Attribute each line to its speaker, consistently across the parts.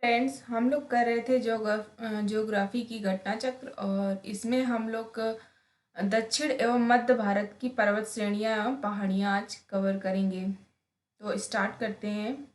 Speaker 1: Friends, हम लोग कर रहे थे ज्योग्राफी की घटना चक्र। और इसमें हम लोग दक्षिण एवं मध्य भारत की पर्वत श्रेणियां एवं पहाड़ियां आज कवर करेंगे। तो स्टार्ट करते हैं।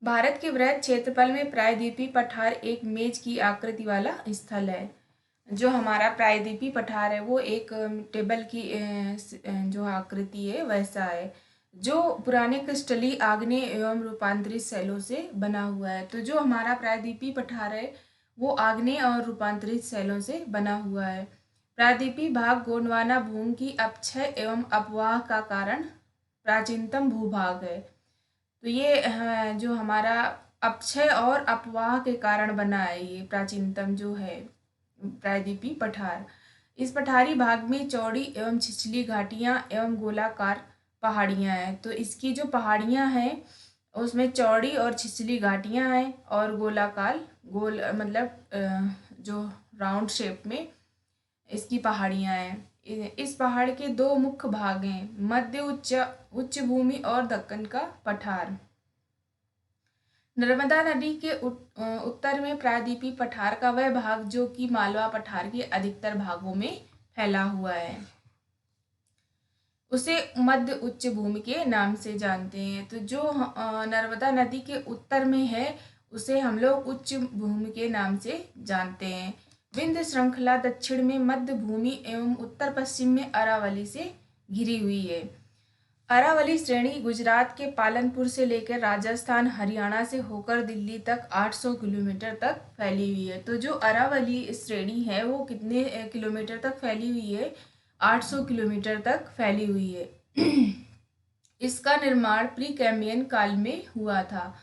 Speaker 1: भारत के वृहद क्षेत्रफल में प्रायद्वीपीय पठार एक मेज की आकृति वाला स्थल है। जो हमारा प्रायद्वीपीय पठार है वो एक टेबल की जो आकृति है वैसा है, जो पुराने क्रिस्टलीय आग्नेय एवं रूपांतरित शैलों से बना हुआ है। तो जो हमारा प्रायद्वीपीय पठार है वो आग्नेय और रूपांतरित शैलों से बना हुआ है। प्रायद्वीपीय भाग गोंडवाना भूमि की अपक्षय एवं अपवाह का कारण प्राचीनतम भूभाग है। तो ये जो हमारा अपक्षय और अपवाह के कारण बना है, ये प्राचीनतम जो है प्रायद्वीपीय पठार। इस पठारी भाग में चौड़ी एवं छिछली घाटियां एवं गोलाकार पहाड़ियां हैं। तो इसकी जो पहाड़ियां हैं उसमें चौड़ी और छिछली घाटियां हैं और गोलाकार गोल मतलब जो राउंड शेप में इसकी पहाड़ियां हैं। इस पहाड़ के दो मुख्य भाग हैं, मध्य उच्च भूमि और दक्कन का पठार। नर्मदा नदी के उत्तर में प्रायद्वीपीय पठार का वह भाग जो कि मालवा पठार के अधिकतर भागों में फैला हुआ है उसे मध्य उच्च भूमि के नाम से जानते हैं। तो जो नर्मदा नदी के उत्तर में है उसे हम लोग उच्च भूमि के नाम से जानते हैं। विंध्य श्रृंखला दक्षिण में मध्य भूमि एवं उत्तर पश्चिम में अरावली से घिरी हुई है। अरावली श्रेणी गुजरात के पालनपुर से लेकर राजस्थान हरियाणा से होकर दिल्ली तक 800 किलोमीटर तक फैली हुई है। तो जो अरावली श्रेणी है वो कितने किलोमीटर तक फैली हुई है? 800 किलोमीटर तक फैली हुई है। इसका निर्माण प्री कैम्ब्रियन काल में हुआ था।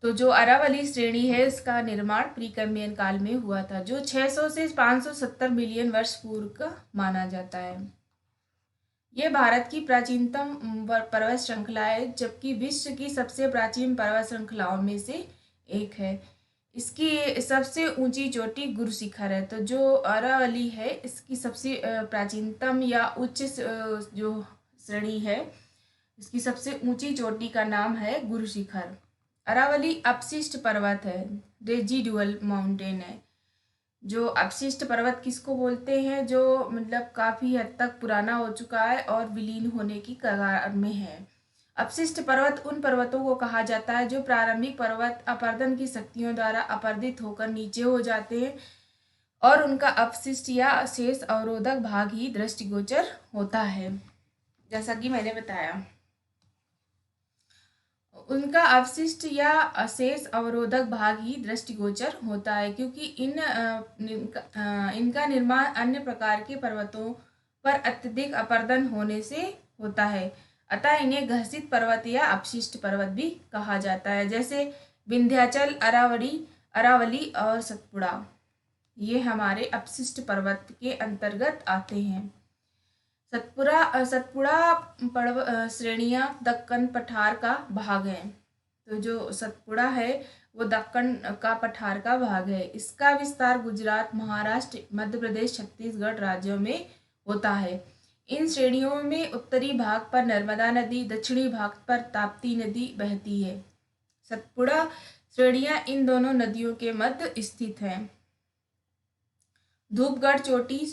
Speaker 1: तो जो अरावली श्रेणी है इसका निर्माण प्री कैम्ब्रियन काल में हुआ था, जो 600 से 570 मिलियन वर्ष पूर्व का माना जाता है। यह भारत की प्राचीनतम पर्वत श्रृंखला है, जबकि विश्व की सबसे प्राचीन पर्वत श्रृंखलाओं में से एक है। इसकी सबसे ऊंची चोटी गुरु शिखर है। तो जो अरावली है इसकी सबसे प्राचीनतम या उच्च जो श्रेणी है इसकी सबसे ऊंची चोटी का नाम है गुरु शिखर। अरावली अपशिष्ट पर्वत है, रेजिडुअल माउंटेन है। जो अपशिष्ट पर्वत किसको बोलते हैं? जो मतलब काफी हद तक पुराना हो चुका है और विलीन होने की कगार में है। अपशिष्ट पर्वत उन पर्वतों को कहा जाता है जो प्रारंभिक पर्वत अपरदन की शक्तियों द्वारा अपरदित होकर नीचे हो जाते हैं और उनका अपशिष्ट या शेष अवरोधक भाग ही दृष्टिगोचर होता है। जैसा कि मैंने बताया, उनका अवशिष्ट या अशेष अवरोधक भाग ही दृष्टिगोचर होता है, क्योंकि इनका निर्माण अन्य प्रकार के पर्वतों पर अत्यधिक अपरदन होने से होता है। अतः इन्हें घर्षित पर्वत या अपशिष्ट पर्वत भी कहा जाता है, जैसे विंध्याचल, अरावली और सतपुड़ा। ये हमारे अपशिष्ट पर्वत के अंतर्गत आते हैं। सतपुड़ा श्रेणियां दक्कन पठार का भाग है। तो जो सतपुड़ा है वो दक्कन का पठार का भाग है। इसका विस्तार गुजरात, महाराष्ट्र, मध्य प्रदेश, छत्तीसगढ़ राज्यों में होता है। इन श्रेणियों में उत्तरी भाग पर नर्मदा नदी, दक्षिणी भाग पर ताप्ती नदी बहती है। सतपुड़ा श्रेणियां इन दोनों नदियों के मध्य स्थित है। धूपगढ़ चोटी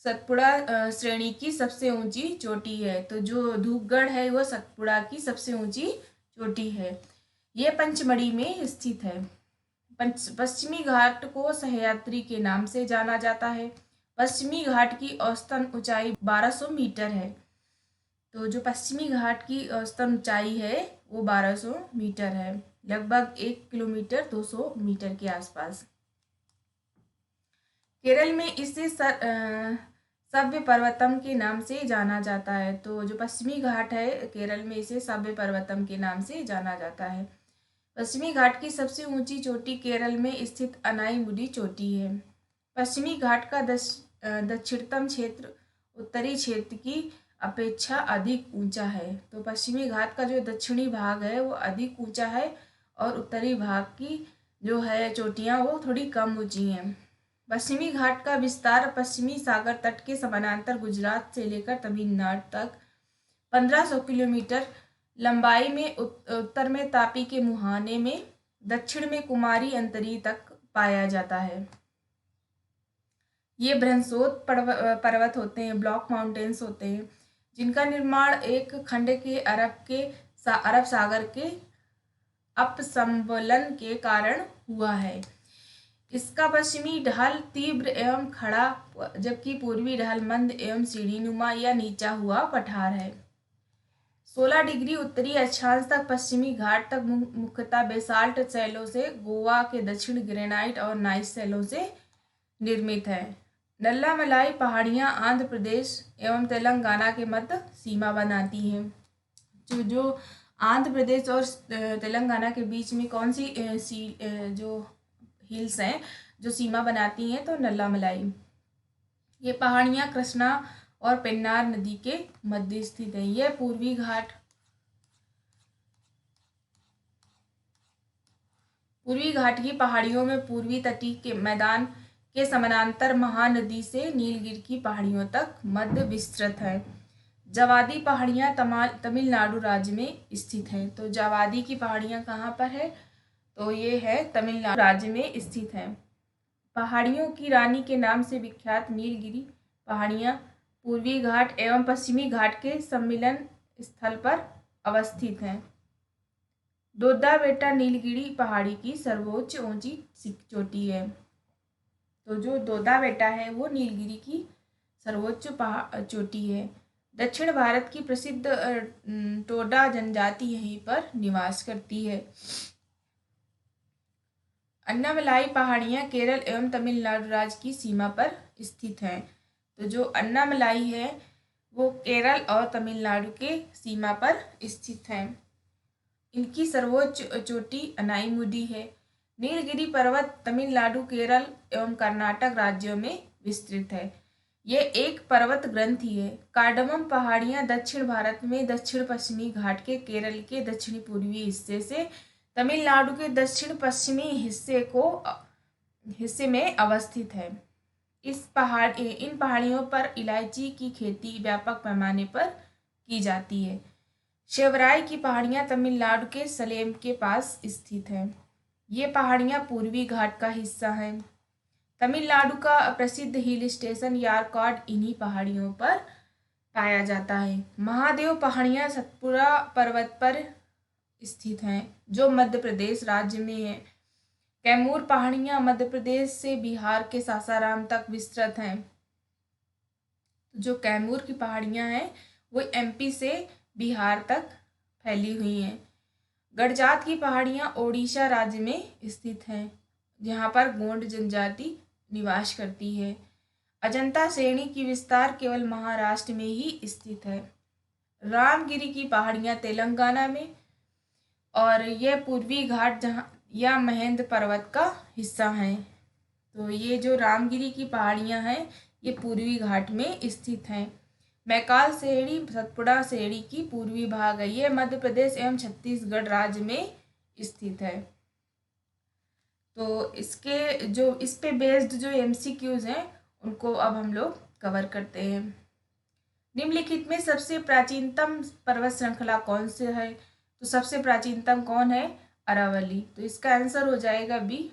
Speaker 1: सतपुड़ा श्रेणी की सबसे ऊंची चोटी है। तो जो धूपगढ़ है वो सतपुड़ा की सबसे ऊंची चोटी है। ये पंचमढ़ी में स्थित है। पश्चिमी घाट को सह्याद्री के नाम से जाना जाता है। पश्चिमी घाट की औसतन ऊंचाई 1200 मीटर है। तो जो पश्चिमी घाट की औसतन ऊंचाई है वो 1200 मीटर है, लगभग 1 किलोमीटर 200 मीटर के आसपास। केरल में इसे सभ्य पर्वतम के नाम से जाना जाता है। तो जो पश्चिमी घाट है केरल में इसे सभ्य पर्वतम के नाम से जाना जाता है। पश्चिमी घाट की सबसे ऊंची चोटी केरल में स्थित अनाईमुडी चोटी है। पश्चिमी घाट का दक्षिणतम क्षेत्र उत्तरी क्षेत्र की अपेक्षा अधिक ऊंचा है। तो पश्चिमी घाट का जो दक्षिणी भाग है वो अधिक ऊंचा है और उत्तरी भाग की जो है चोटियां वो थोड़ी कम ऊंची हैं। पश्चिमी घाट का विस्तार पश्चिमी सागर तट के समानांतर गुजरात से लेकर तमिलनाडु तक 1500 किलोमीटर लंबाई में उत्तर में तापी के मुहाने में दक्षिण में कुमारी अंतरी तक पाया जाता है। ये बृहस्पति पर्वत होते हैं, ब्लॉक माउंटेन्स होते हैं, जिनका निर्माण एक खंड के अरब सागर के अपसंबलन के कारण हुआ है। इसका पश्चिमी ढाल तीव्र एवं खड़ा, जबकि पूर्वी ढाल मंद एवं सीढ़ीनुमा या नीचा हुआ पठार है। 16 डिग्री उत्तरी अक्षांश तक पश्चिमी घाट तक मुख्यतः बेसाल्ट शैलों से, गोवा के दक्षिण ग्रेनाइट और नाइस शैलों से निर्मित है। नल्लामलाई पहाड़ियाँ आंध्र प्रदेश एवं तेलंगाना के मध्य सीमा बनाती हैं। जो आंध्र प्रदेश और तेलंगाना के बीच में कौन सी जो हिल्स हैं जो सीमा बनाती हैं, तो नल्लामलाई। ये पहाड़ियाँ कृष्णा और पेन्नार नदी के मध्य स्थित है। यह पूर्वी घाट की पहाड़ियों में पूर्वी तटीय के मैदान के समानांतर महानदी से नीलगिरी की पहाड़ियों तक मध्य विस्तृत है। जावादी पहाड़ियाँ तमिलनाडु राज्य में स्थित हैं। तो जावादी की पहाड़ियाँ कहाँ पर है, तो ये है तमिलनाडु राज्य में स्थित है। पहाड़ियों की रानी के नाम से विख्यात नीलगिरी पहाड़ियाँ पूर्वी घाट एवं पश्चिमी घाट के सम्मिलन स्थल पर अवस्थित हैं। दोड्डा बेट्टा नीलगिरी पहाड़ी की सर्वोच्च ऊंची चोटी है। तो जो दोड्डा बेट्टा है वो नीलगिरी की सर्वोच्च चोटी है। दक्षिण भारत की प्रसिद्ध टोडा जनजाति यहीं पर निवास करती है। अन्नामलाई पहाड़ियाँ केरल एवं तमिलनाडु राज्य की सीमा पर स्थित हैं। तो जो अन्नामलाई है वो केरल और तमिलनाडु के सीमा पर स्थित हैं। इनकी सर्वोच्च चोटी अनाईमुडी है। नीलगिरी पर्वत तमिलनाडु, केरल एवं कर्नाटक राज्यों में विस्तृत है। ये एक पर्वत ग्रंथि है। कार्डमम पहाड़ियाँ दक्षिण भारत में दक्षिण पश्चिमी घाट के केरल के दक्षिणी पूर्वी हिस्से से तमिलनाडु के दक्षिण पश्चिमी हिस्से में अवस्थित है। इन पहाड़ियों पर इलायची की खेती व्यापक पैमाने पर की जाती है। शिवराय की पहाड़ियाँ तमिलनाडु के सलेम के पास स्थित हैं। ये पहाड़ियाँ पूर्वी घाट का हिस्सा हैं। तमिलनाडु का प्रसिद्ध हिल स्टेशन यारकाड इन्हीं पहाड़ियों पर पाया जाता है। महादेव पहाड़ियाँ सतपुड़ा पर्वत पर स्थित हैं, जो मध्य प्रदेश राज्य में है। कैमूर पहाड़ियाँ मध्य प्रदेश से बिहार के सासाराम तक विस्तृत हैं। जो कैमूर की पहाड़ियाँ हैं वो एमपी से बिहार तक फैली हुई हैं। गडजात की पहाड़ियाँ ओडिशा राज्य में स्थित हैं, जहाँ पर गोंड जनजाति निवास करती है। अजंता श्रेणी की विस्तार केवल महाराष्ट्र में ही स्थित है। रामगिरी की पहाड़ियाँ तेलंगाना में, और यह पूर्वी घाट या महेंद्र पर्वत का हिस्सा हैं। तो ये जो रामगिरी की पहाड़ियाँ हैं ये पूर्वी घाट में स्थित हैं। मैकाल श्रेणी सतपुड़ा श्रेणी की पूर्वी भाग है। ये मध्य प्रदेश एवं छत्तीसगढ़ राज्य में स्थित है। तो इस पे बेस्ड जो MCQs हैं उनको अब हम लोग कवर करते हैं। निम्नलिखित में सबसे प्राचीनतम पर्वत श्रृंखला कौन से है, तो सबसे प्राचीनतम कौन है, अरावली। तो इसका आंसर हो जाएगा बी।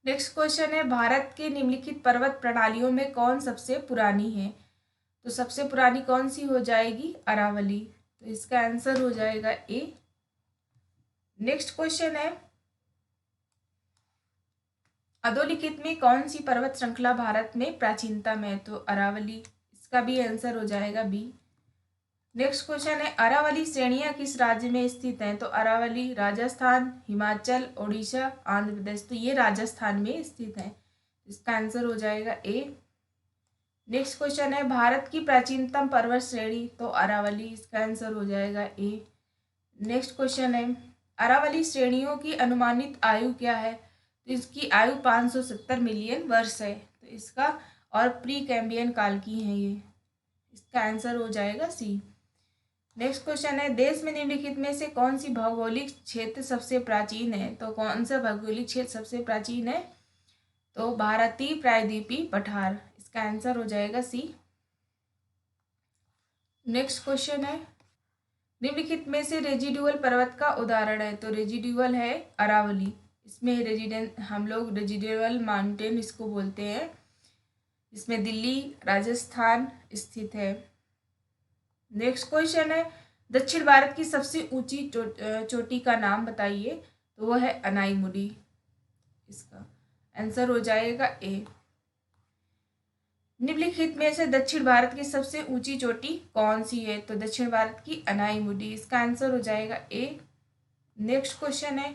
Speaker 1: नेक्स्ट क्वेश्चन है, भारत के निम्नलिखित पर्वत प्रणालियों में कौन सबसे पुरानी है, तो सबसे पुरानी कौन सी हो जाएगी, अरावली। तो इसका आंसर हो जाएगा ए। नेक्स्ट क्वेश्चन है, अधोलिखित में कौन सी पर्वत श्रृंखला भारत में प्राचीनतम है, तो अरावली। इसका भी आंसर हो जाएगा बी। नेक्स्ट क्वेश्चन है, अरावली श्रेणियां किस राज्य में स्थित हैं, तो अरावली राजस्थान, हिमाचल, ओडिशा, आंध्र प्रदेश। तो ये राजस्थान में स्थित है। इसका आंसर हो जाएगा ए। नेक्स्ट क्वेश्चन है, भारत की प्राचीनतम पर्वत श्रेणी, तो अरावली। इसका आंसर हो जाएगा ए। नेक्स्ट क्वेश्चन है, अरावली श्रेणियों की अनुमानित आयु क्या है, तो इसकी आयु 570 मिलियन वर्ष है। तो इसका और प्री कैम्बियन काल की है ये। इसका आंसर हो जाएगा सी। नेक्स्ट क्वेश्चन है, देश में निम्नलिखित में से कौन सी भौगोलिक क्षेत्र सबसे प्राचीन है, तो कौन सा भौगोलिक क्षेत्र सबसे प्राचीन है, तो भारतीय प्रायद्वीपीय पठार। इसका आंसर हो जाएगा सी। नेक्स्ट क्वेश्चन है, निम्नलिखित में से रेजिडुअल पर्वत का उदाहरण है, तो रेजिडुअल है अरावली। इसमें हम लोग रेजिडुअल माउंटेन इसको बोलते हैं। इसमें दिल्ली राजस्थान स्थित है। नेक्स्ट क्वेश्चन है, दक्षिण भारत की सबसे ऊंची चोटी का नाम बताइए, तो वो है अनाईमुडी। इसका आंसर हो जाएगा ए। निम्नलिखित में से दक्षिण भारत की सबसे ऊंची चोटी कौन सी है, तो दक्षिण भारत की अनाईमुडी। इसका आंसर हो जाएगा ए। नेक्स्ट क्वेश्चन है,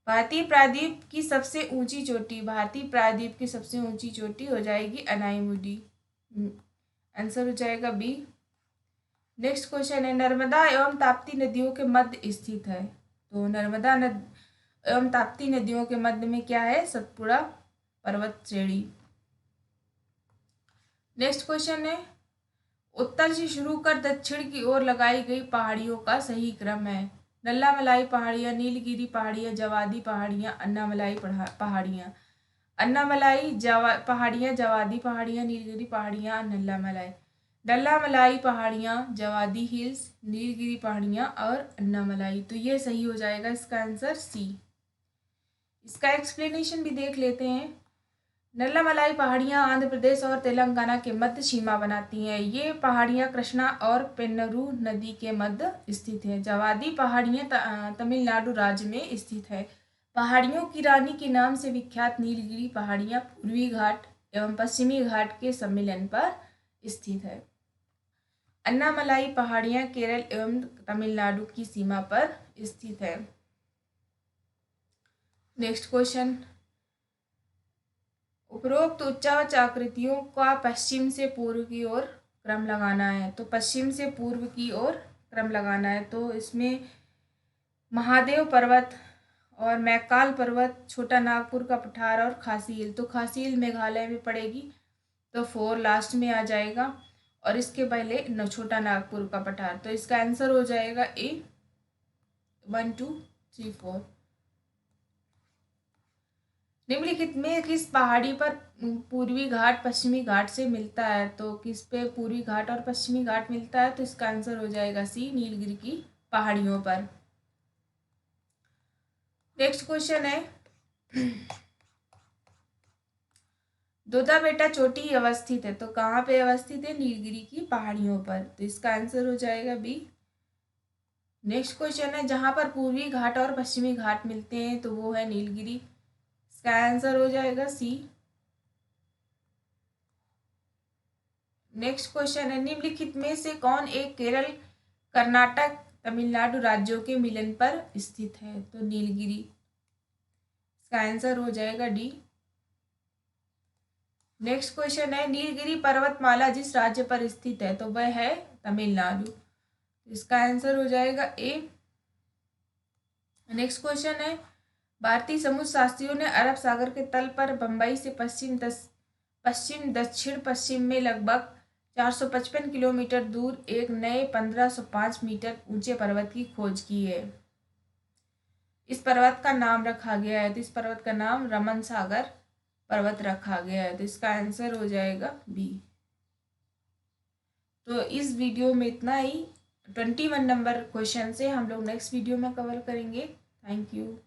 Speaker 1: भारतीय प्रायद्वीप की सबसे ऊंची चोटी, भारतीय प्रायद्वीप की सबसे ऊंची चोटी हो जाएगी अनाईमुडी। आंसर हो जाएगा बी। नेक्स्ट क्वेश्चन है, नर्मदा एवं ताप्ती नदियों के मध्य स्थित है, तो नर्मदा एवं ताप्ती नदियों के मध्य में क्या है, सतपुड़ा पर्वत श्रेणी। नेक्स्ट क्वेश्चन है, उत्तर से शुरू कर दक्षिण की ओर लगाई गई पहाड़ियों का सही क्रम है। नल्लामलाई पहाड़ियाँ, नीलगिरी पहाड़ियाँ, जवादी पहाड़ियाँ, अन्नामलाई पहाड़ियाँ। अन्नामलाई पहाड़ियाँ, जवादी पहाड़ियाँ, नीलगिरी पहाड़ियाँ, नल्लामलाई। नल्लामलाई पहाड़ियाँ, जवादी हिल्स, नीलगिरी पहाड़ियाँ और अन्नामलाई। तो ये सही हो जाएगा इसका आंसर सी। इसका एक्सप्लेनेशन भी देख लेते हैं। नल्लामलाई पहाड़ियाँ आंध्र प्रदेश और तेलंगाना के मध्य सीमा बनाती हैं। ये पहाड़ियाँ कृष्णा और पेन्नरू नदी के मध्य स्थित है। जवादी पहाड़ियाँ तमिलनाडु राज्य में स्थित है। पहाड़ियों की रानी के नाम से विख्यात नीलगिरी पहाड़ियाँ पूर्वी घाट एवं पश्चिमी घाट के सम्मिलन पर स्थित है। अन्नामलाई पहाड़ियाँ केरल एवं तमिलनाडु की सीमा पर स्थित है। नेक्स्ट क्वेश्चन, उपरोक्त उच्चावच आकृतियों का पश्चिम से पूर्व की ओर क्रम लगाना है, तो पश्चिम से पूर्व की ओर क्रम लगाना है। तो इसमें महादेव पर्वत और मैकाल पर्वत, छोटा नागपुर का पठार और खासी हिल। तो खासी हिल मेघालय में पड़ेगी, तो 4 लास्ट में आ जाएगा। और इसके पहले छोटा नागपुर का पठार। तो इसका आंसर हो जाएगा ए 1 2 3 4। निम्नलिखित में किस पहाड़ी पर पूर्वी घाट पश्चिमी घाट से मिलता है, तो किस पे पूर्वी घाट और पश्चिमी घाट मिलता है, तो इसका आंसर हो जाएगा सी, नीलगिरी की पहाड़ियों पर। नेक्स्ट क्वेश्चन है, दोदा बेटा चोटी अवस्थित है, तो कहाँ पे अवस्थित है, नीलगिरी की पहाड़ियों पर। तो इसका आंसर हो जाएगा बी। नेक्स्ट क्वेश्चन है, जहाँ पर पूर्वी घाट और पश्चिमी घाट मिलते हैं, तो वो है नीलगिरी। इसका आंसर हो जाएगा सी। नेक्स्ट क्वेश्चन है, निम्नलिखित में से कौन एक केरल कर्नाटक तमिलनाडु राज्यों के मिलन पर स्थित है, तो नीलगिरी। इसका आंसर हो जाएगा डी। नेक्स्ट क्वेश्चन है, नीलगिरी पर्वतमाला जिस राज्य पर स्थित है, तो वह है तमिलनाडु। इसका आंसर हो जाएगा ए। नेक्स्ट क्वेश्चन है, भारतीय समुद्र शास्त्रियों ने अरब सागर के तल पर बंबई से पश्चिम दक्षिण पश्चिम में लगभग 455 किलोमीटर दूर एक नए 1505 मीटर ऊंचे पर्वत की खोज की है। इस पर्वत का नाम रखा गया है, तो इस पर्वत का नाम रमन सागर पर्वत रखा गया है। तो इसका आंसर हो जाएगा बी। तो इस वीडियो में इतना ही। 21 नंबर क्वेश्चन से हम लोग नेक्स्ट वीडियो में कवर करेंगे। Thank you.